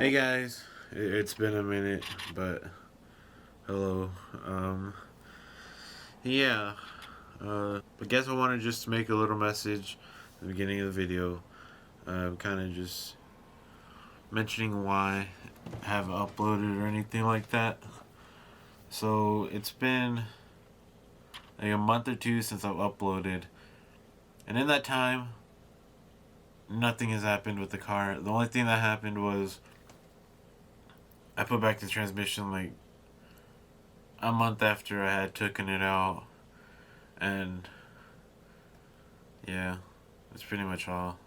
Hey guys, it's been a minute, but hello. Yeah. I guess I wanted just to make a little message at the beginning of the video. Kind of just mentioning why I haven't uploaded or anything like that. So it's been like a month or two since I've uploaded, and in that time, nothing has happened with the car. The only thing that happened was I put back the transmission like a month after I had taken it out, and yeah, that's pretty much all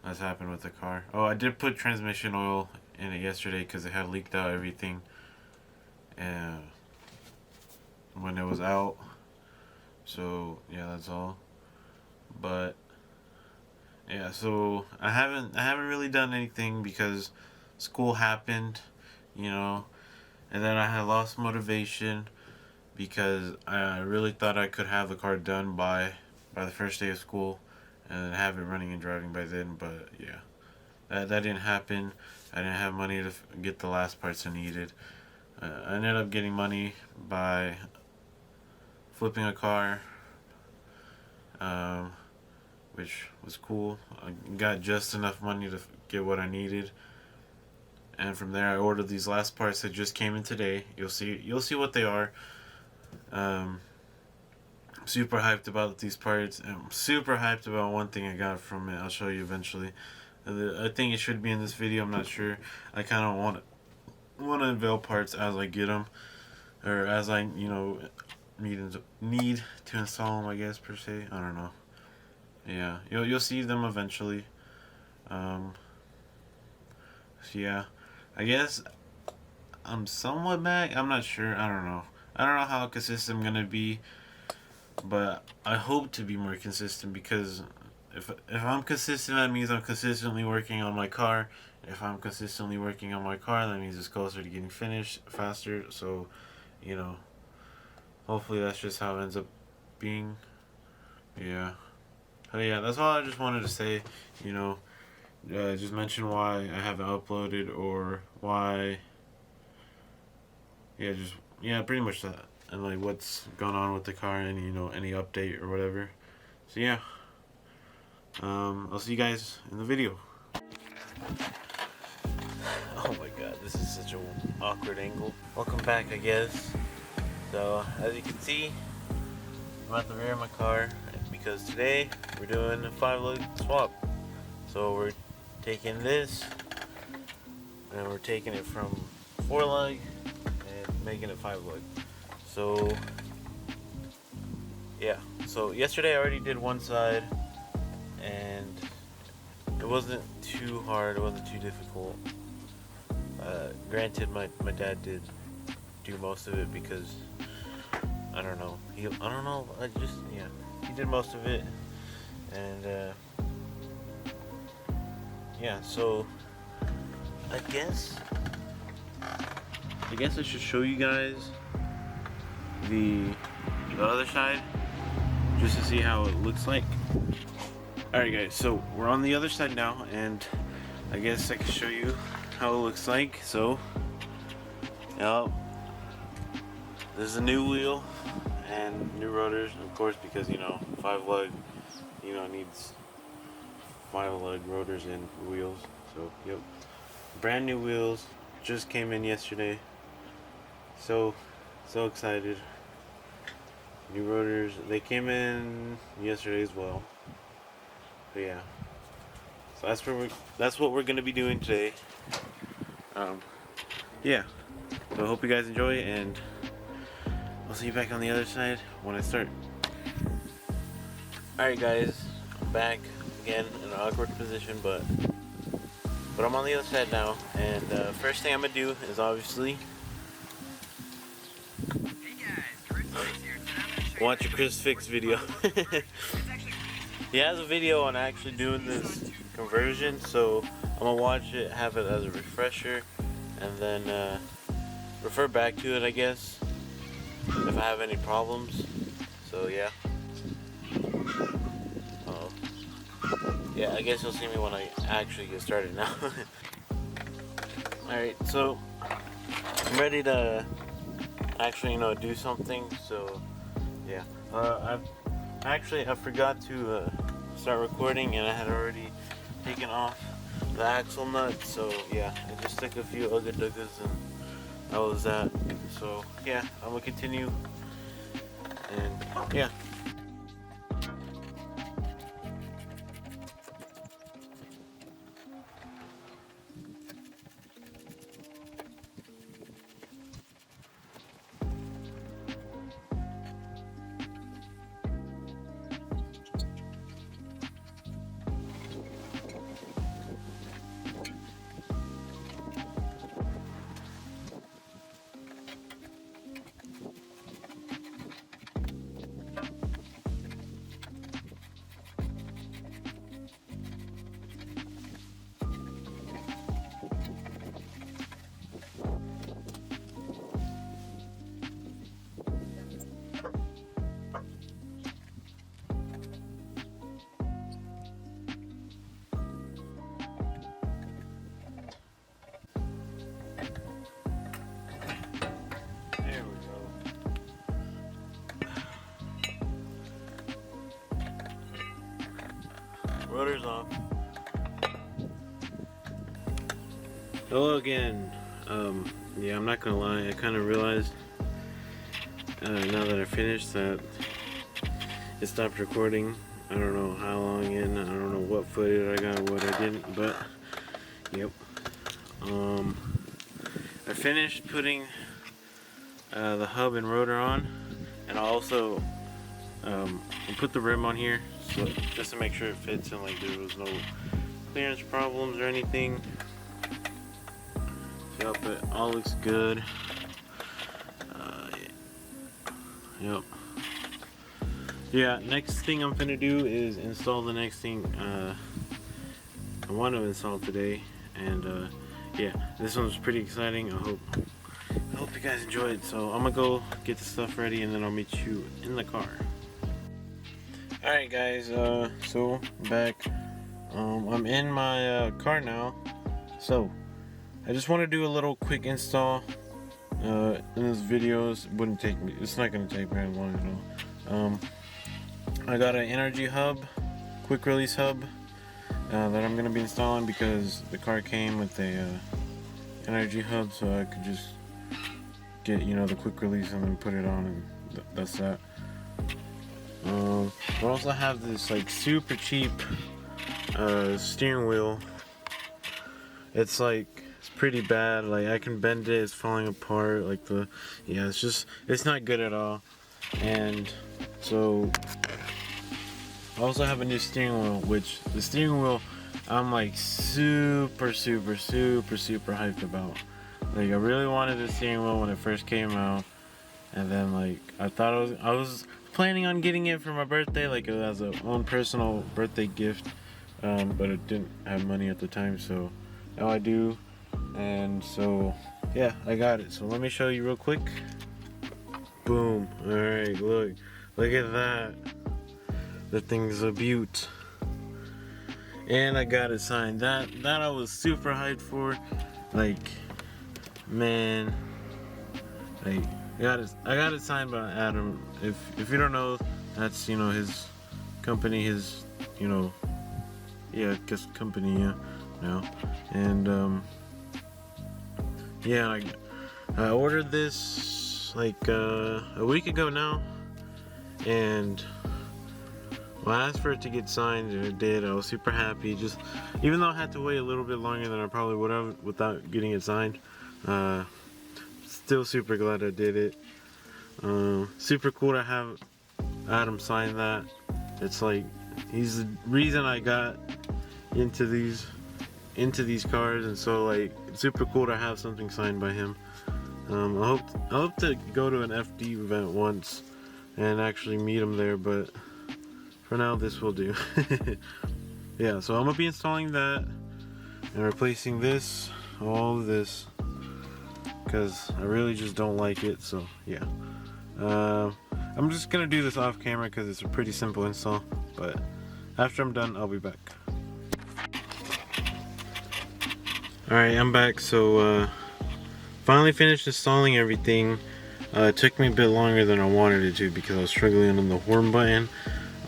that's happened with the car. Oh, I did put transmission oil in it yesterday because it had leaked out everything, and when it was out. So yeah, that's all. But yeah, so I haven't really done anything because school happened, you know, and then I had lost motivation because I really thought I could have the car done by the first day of school and have it running and driving by then. But yeah, that didn't happen. I didn't have money to get the last parts I needed. I ended up getting money by flipping a car, which was cool. I got just enough money to get what I needed, and from there I ordered these last parts that just came in today. You'll see what they are. I'm super hyped about these parts. I'm super hyped about one thing I got from it. I'll show you eventually. I think it should be in this video. I'm not sure. I kind of want to unveil parts as I get them, or as I need to install them. I guess per se. I don't know. Yeah, you'll see them eventually. So yeah, I guess I'm somewhat back. I'm not sure. I don't know. I don't know how consistent I'm gonna be, but I hope to be more consistent because if I'm consistent, that means I'm consistently working on my car. If I'm consistently working on my car, that means it's closer to getting finished faster. So, hopefully that's just how it ends up being. Yeah. But yeah, that's all I just wanted to say. Just mention why I haven't uploaded or why. Yeah, pretty much that. And like what's going on with the car and any update or whatever. So yeah. I'll see you guys in the video. Oh my god, this is such an awkward angle. Welcome back, I guess. So, as you can see, I'm at the rear of my car because today we're doing a 5-lug swap. So we're taking this and we're taking it from 4-lug and making it 5-lug. So, yeah. So yesterday I already did one side and it wasn't too hard, it wasn't too difficult. Granted, my dad did do most of it because I don't know. He did most of it, and yeah. So I guess I should show you guys the other side just to see how it looks like. Alright guys, so we're on the other side now, and I guess I can show you how it looks like. So, this is a new wheel and new rotors, of course, because 5-lug, needs 5-lug rotors and wheels. So, yep, brand new wheels just came in yesterday. So excited. New rotors, they came in yesterday as well. But yeah, so that's what we're gonna be doing today. Yeah. So I hope you guys enjoy, and I'll see you back on the other side when I start. Alright guys, I'm back again in an awkward position, but I'm on the other side now, and first thing I'm gonna do is obviously watch a Chris Fix video. He has a video on actually doing this conversion, so I'm gonna watch it, have it as a refresher, and then refer back to it, I guess, if I have any problems. So yeah. Yeah, I guess you'll see me when I actually get started now. Alright, so I'm ready to actually, do something. So yeah, I forgot to start recording, and I had already taken off the axle nut. So yeah, I just took a few Ugga Duggas and that was that. So yeah, I'm gonna continue, and yeah. There we go. Rotor's off. Hello again. Yeah, I'm not gonna lie, I kind of realized now that I finished that it stopped recording. I don't know how long in, I don't know what footage I got, what I didn't, but yep. I finished putting the hub and rotor on, and I also put the rim on here, so just to make sure it fits and like there was no clearance problems or anything. Yep, it all looks good. Yep. Yeah, next thing I'm gonna do is install the next thing I want to install today, and yeah, this one's pretty exciting. I hope you guys enjoyed. So I'm gonna go get the stuff ready, and then I'll meet you in the car. Alright guys, so I'm back. I'm in my car now. So I just want to do a little quick install in this video. It's not going to take very long at all. I got an energy hub, quick release hub that I'm going to be installing because the car came with a energy hub, so I could just get the quick release and then put it on, and that's that. I also have this like super cheap steering wheel. It's pretty bad. Like I can bend it, it's falling apart. It's not good at all. And so I also have a new steering wheel, which the steering wheel I'm like super hyped about. Like I really wanted the steering wheel when it first came out, and then like I was planning on getting it for my birthday, like as a own personal birthday gift, but I didn't have money at the time, so now I do. And so yeah, I got it. So let me show you real quick. Boom. Alright, look at that. The thing's a beaut. And I got it signed. That I was super hyped for. Like, man, like I got it signed by Adam. If you don't know, that's his company, his company now. And yeah, I ordered this like a week ago now, and I asked for it to get signed, and it did. I was super happy. Just even though I had to wait a little bit longer than I probably would have without getting it signed, still super glad I did it. Super cool to have Adam sign that. It's like he's the reason I got into these cars, and so like it's super cool to have something signed by him. I hope to go to an FD event once and actually meet him there, but for now this will do. Yeah, so I'm gonna be installing that and replacing all of this, because I really just don't like it. So yeah, I'm just gonna do this off camera because it's a pretty simple install, but after I'm done I'll be back. Alright, I'm back. So finally finished installing everything. It took me a bit longer than I wanted it to because I was struggling on the horn button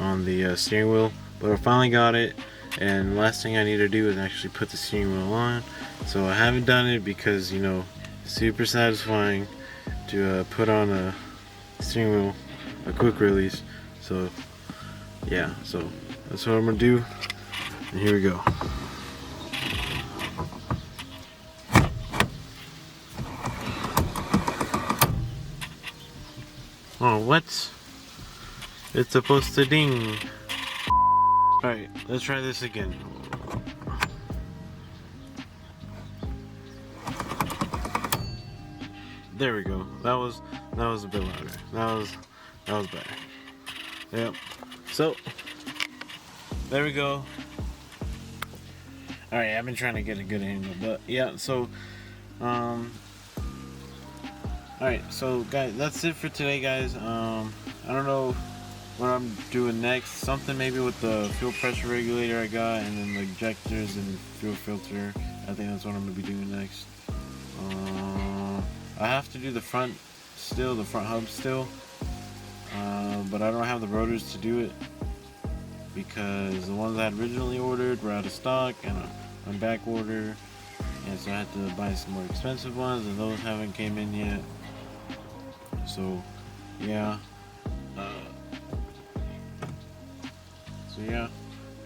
on the steering wheel, but I finally got it, and last thing I need to do is actually put the steering wheel on. So I haven't done it because, you know, it's super satisfying to put on a steering wheel, a quick release. So yeah, so that's what I'm gonna do, and here we go. Oh, what? It's supposed to ding. Alright, let's try this again. There we go. That was a bit louder. That was better. Yep. So there we go. Alright, I've been trying to get a good angle, but yeah, so alright, so guys, that's it for today, guys. I don't know what I'm doing next. Something maybe with the fuel pressure regulator I got, and then the injectors and fuel filter. I think that's what I'm gonna be doing next. I have to do the front still, the front hub still, but I don't have the rotors to do it because the ones I had originally ordered were out of stock and on back order, and so I had to buy some more expensive ones, and those haven't came in yet. So yeah, I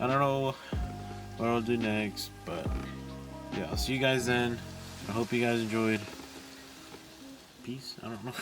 don't know what I'll do next, but yeah, I'll see you guys then. I hope you guys enjoyed. Peace. I don't know.